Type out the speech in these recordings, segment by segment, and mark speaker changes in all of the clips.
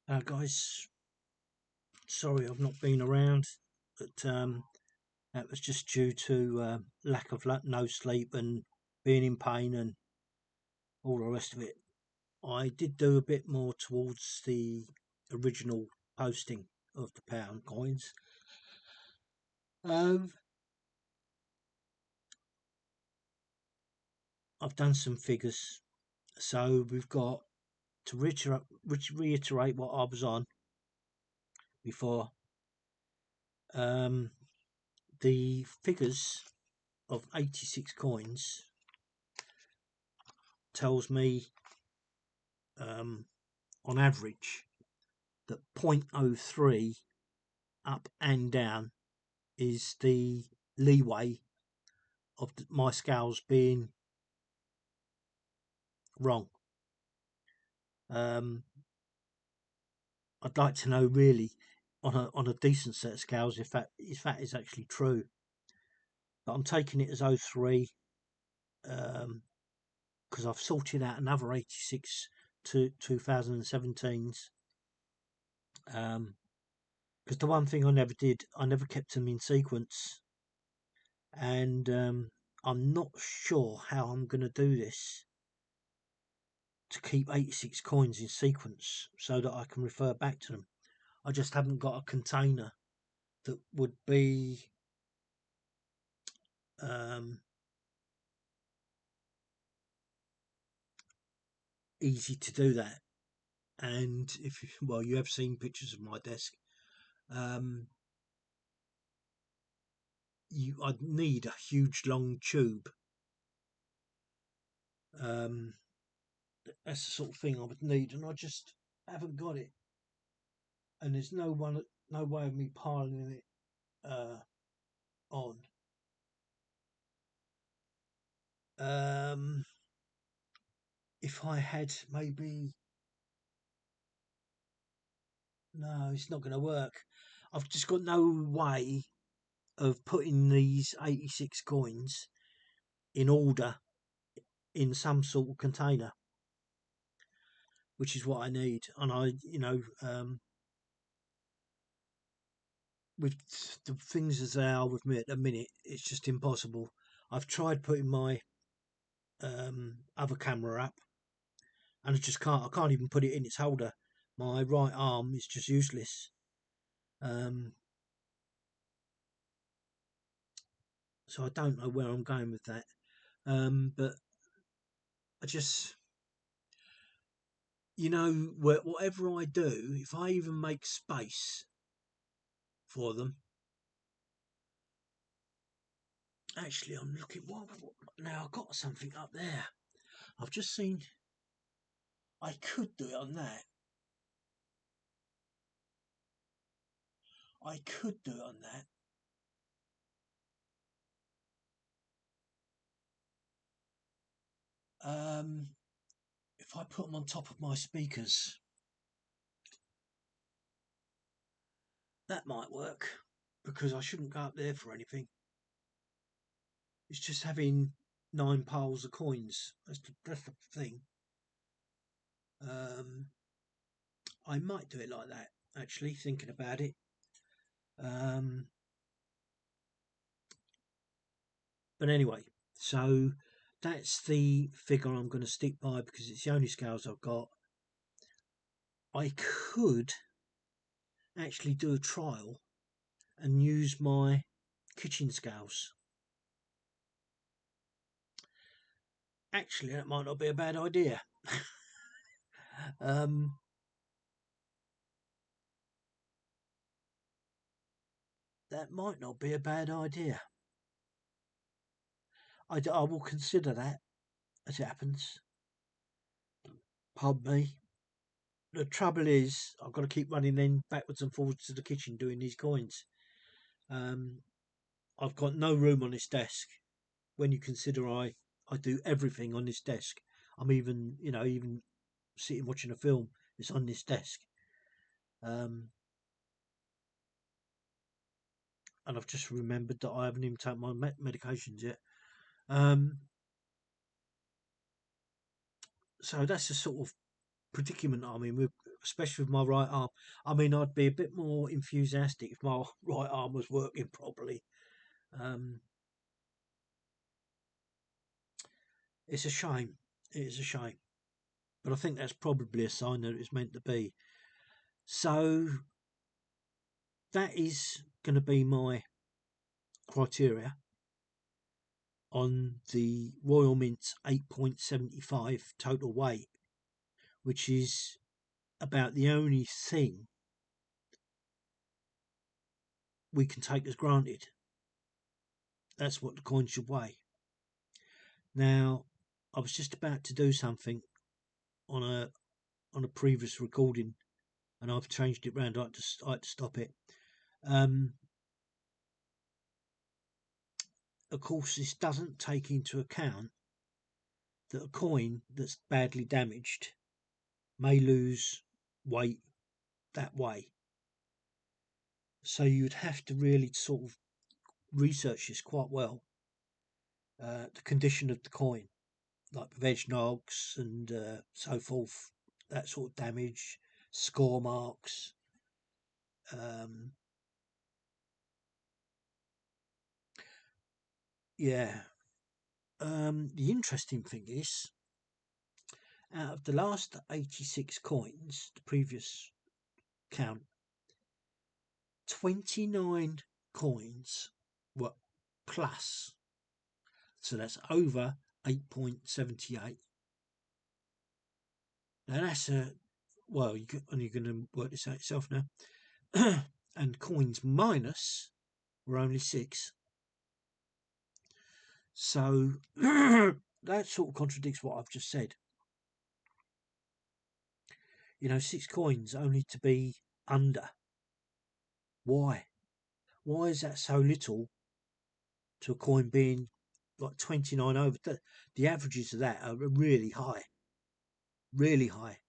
Speaker 1: Guys, sorry I've not been around, but that was just due to lack of no sleep and being in pain and all the rest of it. I did do a bit more towards the original posting of the pound coins. Um, I've done some figures, so we've got to reiterate what I was on before. Um, the figures of 86 coins tells me on average that 0.03 up and down is the leeway of my scales being wrong. I'd like to know really on a decent set of scales if that is actually true. But I'm taking it as 03 because I've sorted out another 86 to 2017s. Because the one thing I never did, I never kept them in sequence, and I'm not sure how I'm going to do this to keep 86 coins in sequence so that I can refer back to them. I just haven't got a container that would be easy to do that. And if you have seen pictures of my desk, I'd need a huge long tube. That's the sort of thing I would need, and I just haven't got it. And there's no way of me piling it on. If I had maybe, no, it's not going to work. I've just got no way of putting these 86 coins in order in some sort of container, which is what I need. And with the things as they are with me at the minute, it's just impossible. I've tried putting my other camera up, and I just can't. I can't even put it in its holder. My right arm is just useless. So I don't know where I'm going with that. But I just, whatever I do, if I even make space for them. Actually, I'm looking. What now? I've got something up there. I've just seen. I could do it on that. I could do it on that. If I put them on top of my speakers, that might work because I shouldn't go up there for anything. It's just having 9 piles of coins. That's the thing. I might do it like that. Actually, thinking about it. But anyway, so that's the figure I'm going to stick by because it's the only scales I've got. I could actually do a trial and use my kitchen scales. Actually, that might not be a bad idea. That might not be a bad idea. I will consider that as it happens. Pardon me. The trouble is, I've got to keep running in backwards and forwards to the kitchen doing these coins. I've got no room on this desk. When you consider I do everything on this desk. I'm even sitting watching a film. It's on this desk. And I've just remembered that I haven't even taken my medications yet. So that's the sort of predicament I'm in, with, especially with my right arm. I mean, I'd be a bit more enthusiastic if my right arm was working properly. It's a shame. It is a shame. But I think that's probably a sign that it's meant to be. So that is going to be my criteria on the Royal Mint's 8.75 total weight, which is about the only thing we can take as granted. That's what the coin should weigh. Now, I was just about to do something on a previous recording, and I've changed it round. I had to stop it. Of course, this doesn't take into account that a coin that's badly damaged may lose weight that way. So you'd have to really sort of research this quite well. The condition of the coin, like veg knocks and so forth, that sort of damage, score marks. Yeah. The interesting thing is, out of the last 86 coins, the previous count, 29 coins were plus. So that's over 8.78. Now that's well, you're going to work this out yourself now. And coins minus were only 6. So that sort of contradicts what I've just said. 6 coins only to be under. Why? Why is that so little to a coin being like 29 over? The averages of that are really high. Really high.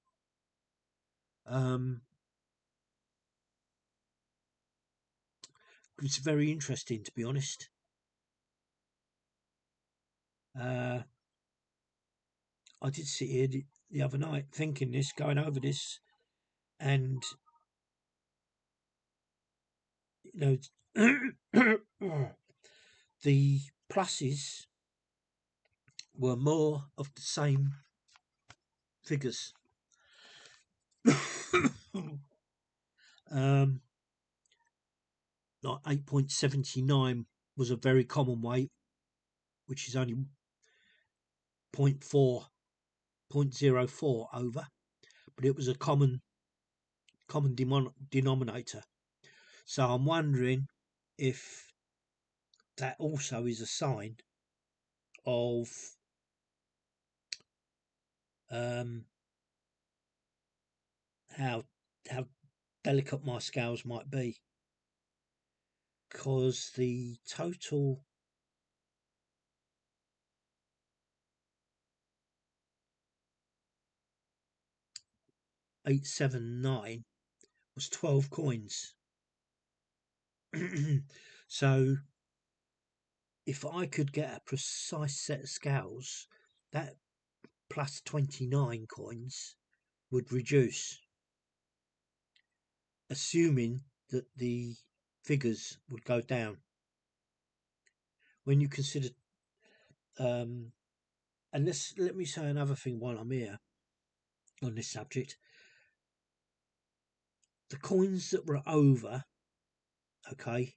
Speaker 1: It's very interesting, to be honest. I did sit here the other night thinking this, going over this, and the pluses were more of the same figures. Like 8.79 was a very common weight, which is only 0.04 over, but it was a common denominator. So I'm wondering if that also is a sign of how delicate my scales might be, because the total $879 was 12 coins. So if I could get a precise set of scales, that plus 29 coins would reduce, assuming that the figures would go down. When you consider, and let me say another thing while I'm here on this subject. The coins that were over, okay,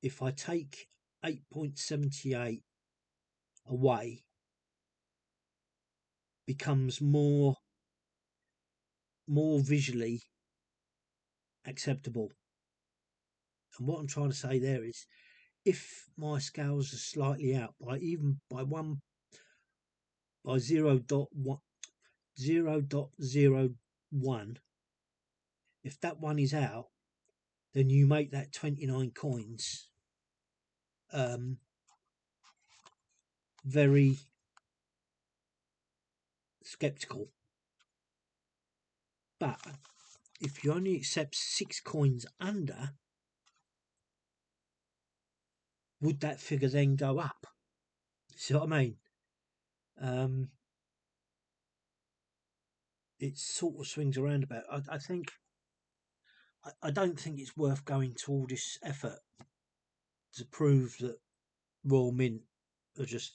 Speaker 1: if I take 8.78 away, becomes more visually acceptable. And what I'm trying to say there is, if my scales are slightly out by 0.01, if that one is out, then you make that 29 coins very skeptical. But if you only accept 6 coins under, would that figure then go up? See what I mean? Um, it sort of swings around about. I think I don't think it's worth going to all this effort to prove that Royal Mint are just,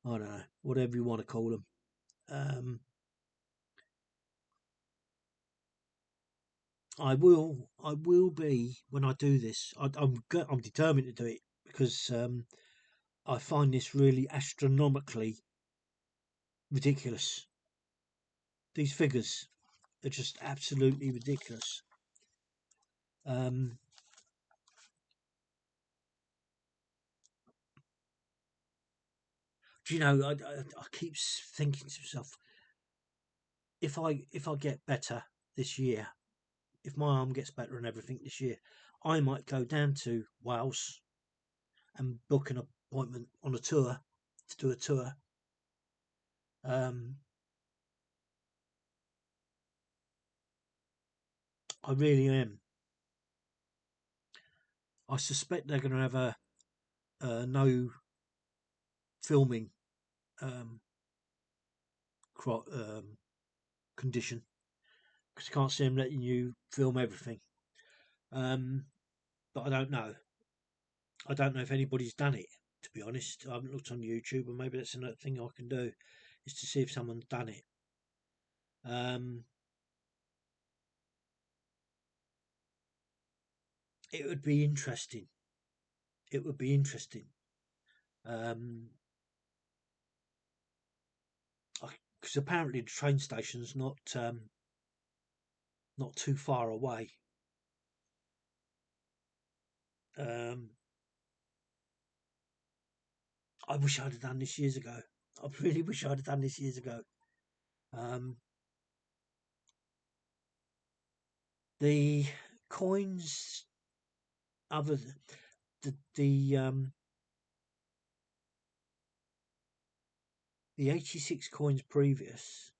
Speaker 1: I don't know, whatever you want to call them. I will be when I do this. I'm determined to do it because I find this really astronomically ridiculous. These figures are just absolutely ridiculous. Um, do you know? I keep thinking to myself, if I get better this year, if my arm gets better and everything this year, I might go down to Wales and book an appointment on a tour to do a tour. Um, I really am. I suspect they're going to have a no filming um, condition because I can't see them letting you film everything. But I don't know. I don't know if anybody's done it. To be honest, I haven't looked on YouTube, and maybe that's another thing I can do is to see if someone's done it. Um, it would be interesting. It would be interesting. Um, because apparently the train station's not too far away. Um, I wish I'd have done this years ago. I really wish I'd have done this years ago. Um, the coins, other the 86 coins previous,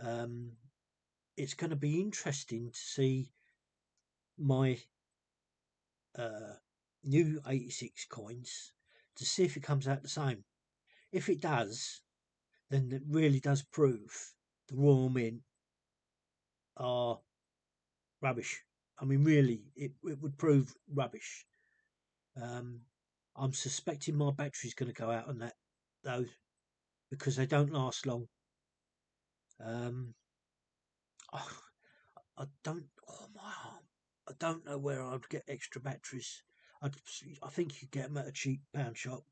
Speaker 1: um, it's going to be interesting to see my uh, new 86 coins to see if it comes out the same. If it does, then it really does prove the Royal Mint are rubbish. I mean, really, it would prove rubbish. Um, I'm suspecting my battery's going to go out on that, though, because they don't last long. Um, I don't. Oh my arm! I don't know where I'd get extra batteries. I think you get them at a cheap pound shop.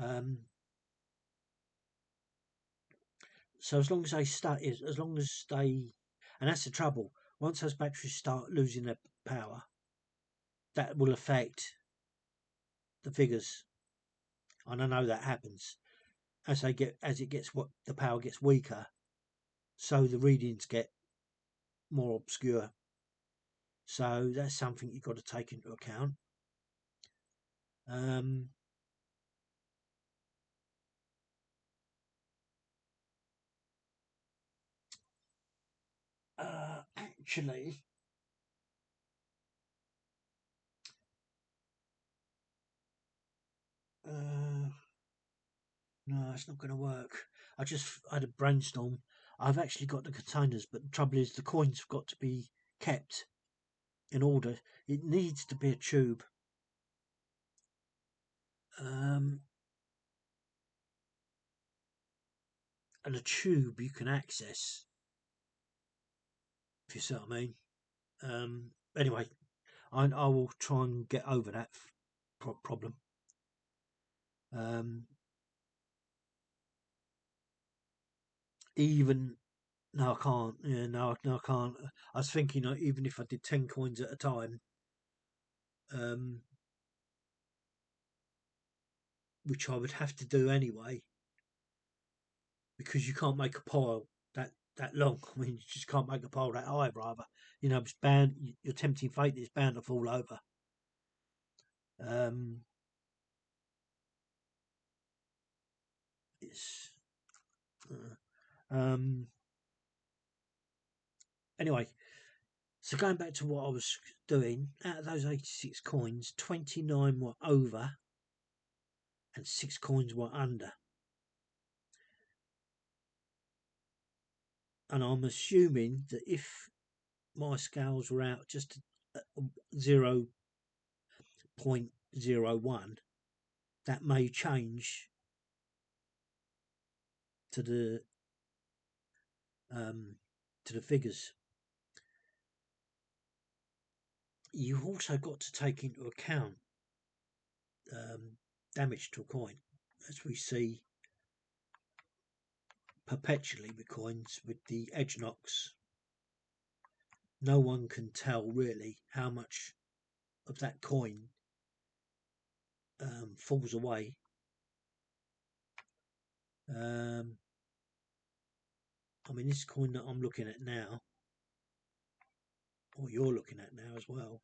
Speaker 1: Um, so as long as they start, as long as they, and that's the trouble. Once those batteries start losing their power, that will affect the figures, and I know that happens as it gets what the power gets weaker, so the readings get more obscure. So that's something you've got to take into account. Um, actually, uh, no, it's not going to work. I just had a brainstorm. I've actually got the containers, but the trouble is the coins have got to be kept in order. It needs to be a tube. Um, and a tube you can access, if you see what I mean. Anyway, I will try and get over that problem. Um, even no, I can't. Yeah, no, I can't. I was thinking even if I did 10 coins at a time, um, which I would have to do anyway, because you can't make a pile that long. I mean, you just can't make a pile that high, rather. It's bound. You're tempting fate. It's bound to fall over. Um, it's um. Anyway, so going back to what I was doing, out of those 86 coins, 29 were over, and 6 coins were under. And I'm assuming that if my scales were out just at 0.01, that may change to the figures. You've also got to take into account damage to a coin, as we see perpetually with coins with the edge knocks. No one can tell really how much of that coin falls away. I mean, this coin that I'm looking at now, or you're looking at now as well,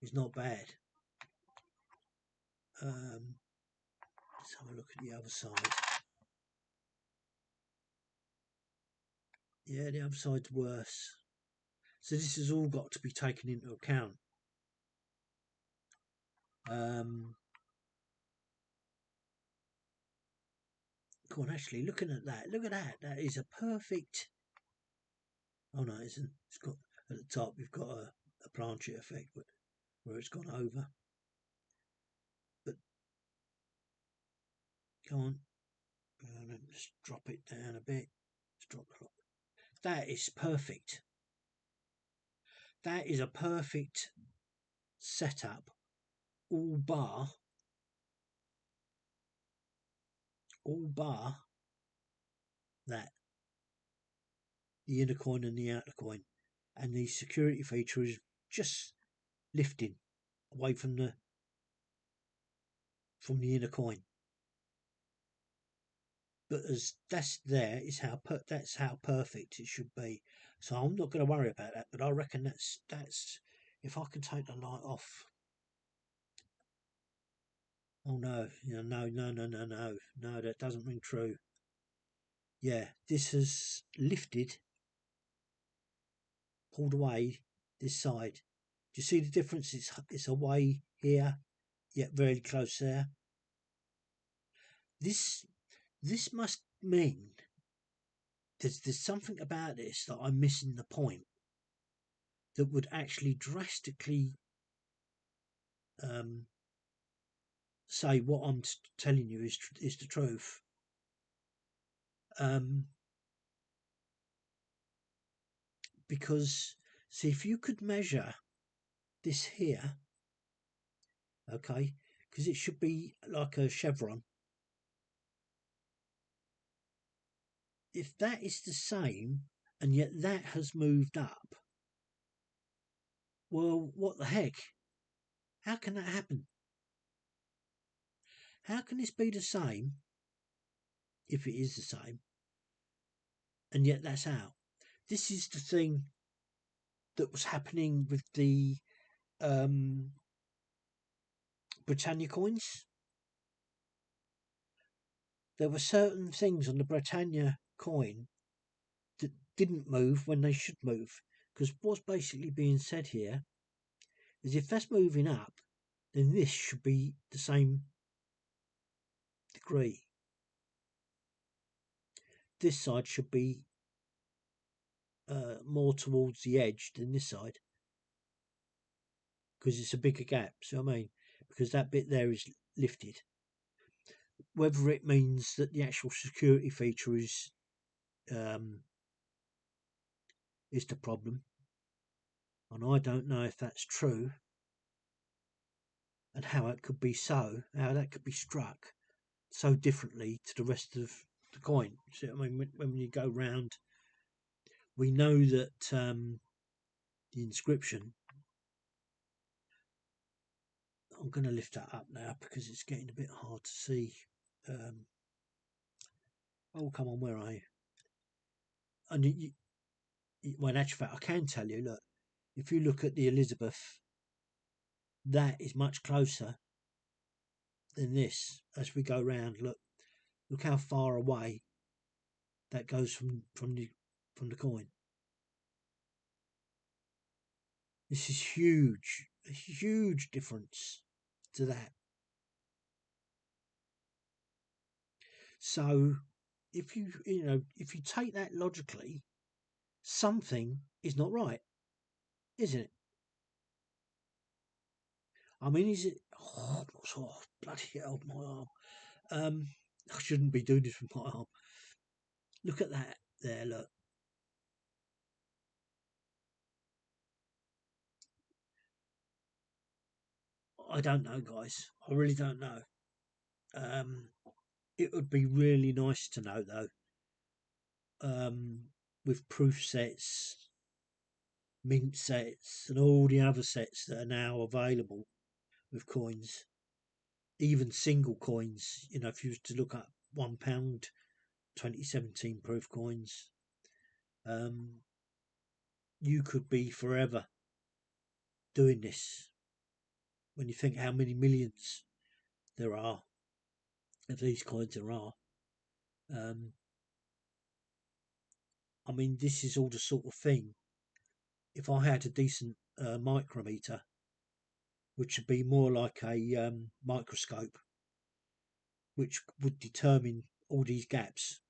Speaker 1: is not bad. Let's have a look at the other side. Yeah, the other side's worse. So this has all got to be taken into account. Go on, actually, looking at that, look at that. That is a perfect. Oh no, it isn't. It's got at the top. You've got a Planchet effect where it's gone over. But go on, let's drop it down a bit. Let's drop the clock. That is perfect. That is a perfect setup. All bar that, the inner coin and the outer coin, and the security feature is just lifting away from the inner coin. But as that's how perfect it should be. So I'm not going to worry about that. But I reckon that's if I can take the light off. Oh no, no, that doesn't ring true. Yeah, this has lifted, pulled away this side. Do you see the difference? It's away here, yet very close there. This must mean there's something about this that I'm missing the point, that would actually drastically say what I'm telling you is the truth. Because see, if you could measure this here, okay, because it should be like a chevron. If that is the same and yet that has moved up, well, what the heck? How can that happen? How can this be the same if it is the same and yet that's out? This is the thing that was happening with the Britannia coins. There were certain things on the Britannia coin that didn't move when they should move. Because what's basically being said here is if that's moving up, then this should be the same degree. This side should be more towards the edge than this side, because it's a bigger gap. So I mean, because that bit there is lifted. Whether it means that the actual security feature is the problem, and I don't know if that's true, and how it could be so, how that could be struck so differently to the rest of the coin. So I mean, when you go round, we know that the inscription. I'm going to lift that up now because it's getting a bit hard to see. Oh, come on, where are you? And well, in actual fact, I can tell you, look, if you look at the Elizabeth, that is much closer than this. As we go round, look how far away that goes from the coin. This is huge, a huge difference to that. So if if you take that logically, something is not right, isn't it? I mean, is it? Oh, bloody hell, my arm. I shouldn't be doing this with my arm. Look at that there. Look. I don't know, guys. I really don't know. Um, it would be really nice to know, though. With proof sets, mint sets, and all the other sets that are now available with coins, even single coins. You know, if you was to look up £1 2017 proof coins, you could be forever doing this. When you think how many millions there are of these coins there are, I mean, this is all the sort of thing. If I had a decent micrometer, which would be more like a microscope, which would determine all these gaps,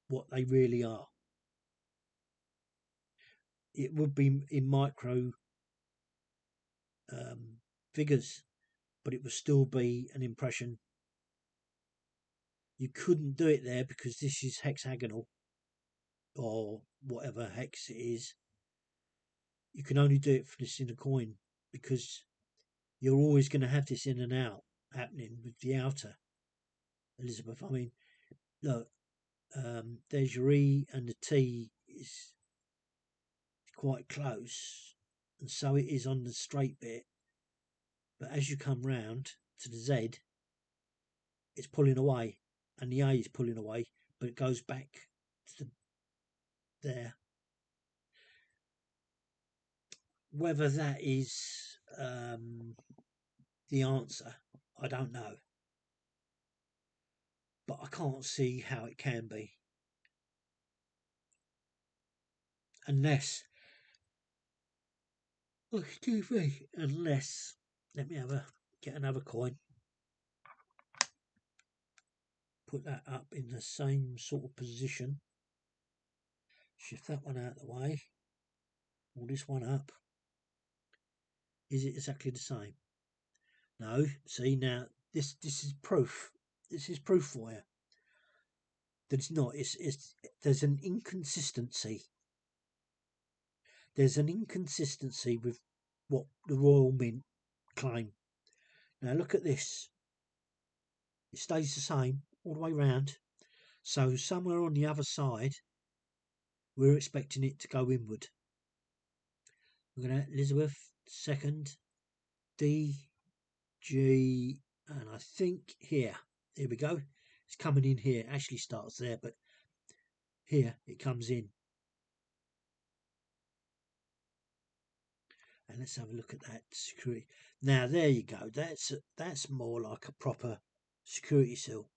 Speaker 1: what they really are. It would be in micro figures, but it would still be an impression. You couldn't do it there because this is hexagonal or whatever hex it is. You can only do it for this in a coin because you're always going to have this in and out happening with the outer, Elizabeth. I mean, look, there's your E and the T is quite close, and so it is on the straight bit. But as you come round to the Z, it's pulling away, and the A is pulling away, but it goes back to there. Whether that is the answer, I don't know. But I can't see how it can be. Unless, oh, excuse me, unless, let me get another coin. Put that up in the same sort of position. Shift that one out of the way. Pull this one up. Is it exactly the same? No. See, now this is proof. This is proof for you that it's not. It's there's an inconsistency. There's an inconsistency with what the Royal Mint claim. Now look at this. It stays the same all the way round. So somewhere on the other side, we're expecting it to go inward. We're going to Elizabeth second, D, G, and I think here we go. It's coming in here. It actually starts there, but here it comes in. And let's have a look at that security. Now there you go. That's more like a proper security seal.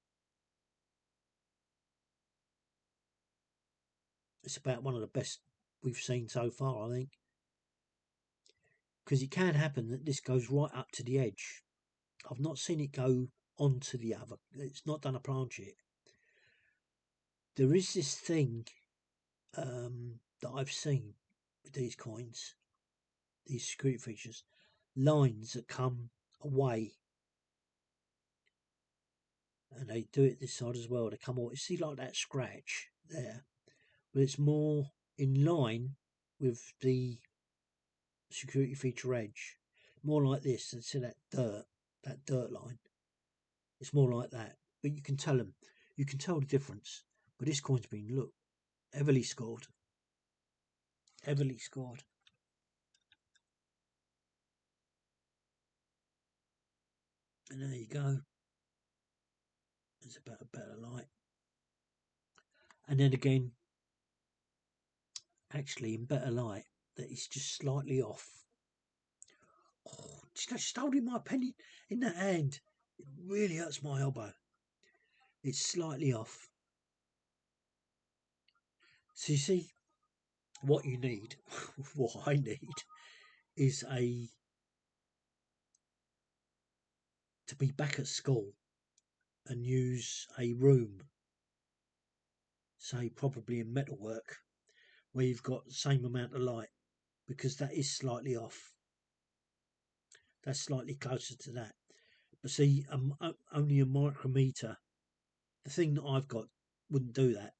Speaker 1: It's about one of the best we've seen so far, I think. Because it can happen that this goes right up to the edge. I've not seen it go onto the other. It's not done a planche yet. There is this thing that I've seen with these coins, these security features, lines that come away, and they do it this side as well. They come away. You see, like that scratch there, but it's more in line with the security feature edge, more like this. And see that dirt line. It's more like that, but you can tell them. You can tell the difference. But this coin's been heavily scored. Heavily scored. And there you go. It's about a better light. And then again, actually in better light, that it's just slightly off. Oh, just holding my pen in that hand. It really hurts my elbow. It's slightly off. So you see, what you need, what I need, is to be back at school and use a room say probably in metalwork, where you've got the same amount of light, because that is slightly off. That's slightly closer to that. But see, only a micrometer, the thing that I've got, wouldn't do that.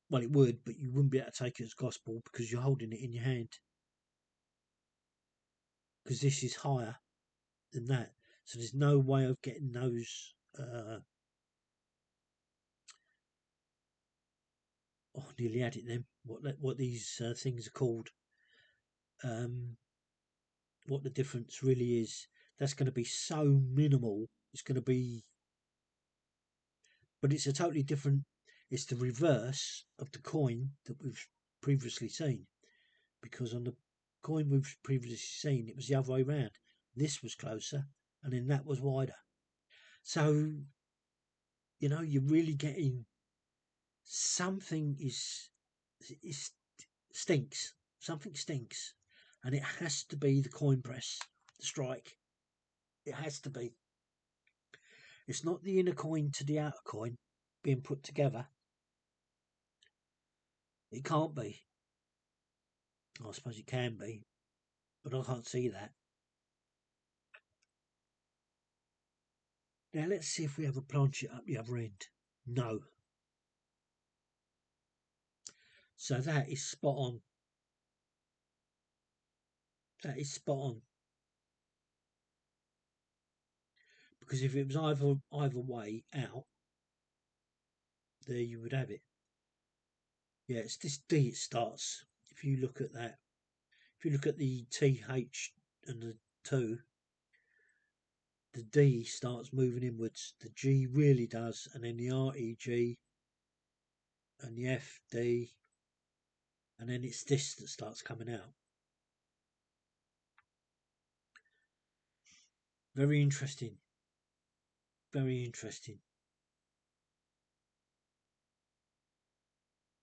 Speaker 1: Well, it would, but you wouldn't be able to take it as gospel because you're holding it in your hand. Because this is higher than that. So there's no way of getting those... I nearly had it then. What these things are called. What the difference really is. That's going to be so minimal. It's going to be... But it's a totally different... It's the reverse of the coin that we've previously seen. Because on the coin we've previously seen, it was the other way around. This was closer, and then that was wider. So, you know, you're really getting... Something is stinks. Something stinks. And it has to be the coin press, the strike. It has to be. It's not the inner coin to the outer coin being put together. It can't be. I suppose it can be, but I can't see that. Now let's see if we ever planche it up the other end. No. So that is spot on. That is spot on. Because if it was either way out, there you would have it. Yeah, it's this D it starts. If you look at that, if you look at the TH and the 2, the D starts moving inwards. The G really does, and then the REG and the FD, and then it's this that starts coming out. Very interesting. Very interesting.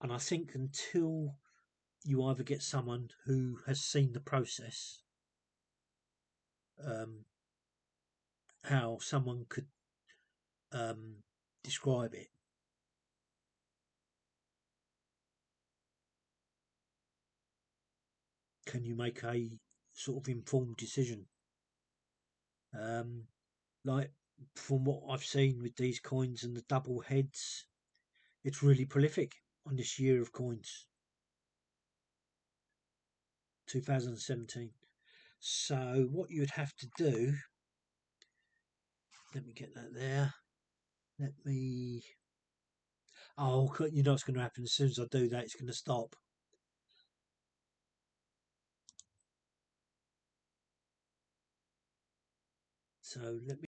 Speaker 1: And I think until you either get someone who has seen the process, how someone could describe it, can you make a sort of informed decision. Like from what I've seen with these coins and the double heads, it's really prolific on this year of coins, 2017. So what you would have to do, let me get that there. Let me... Oh, you know what's going to happen as soon as I do that, it's going to stop. So let me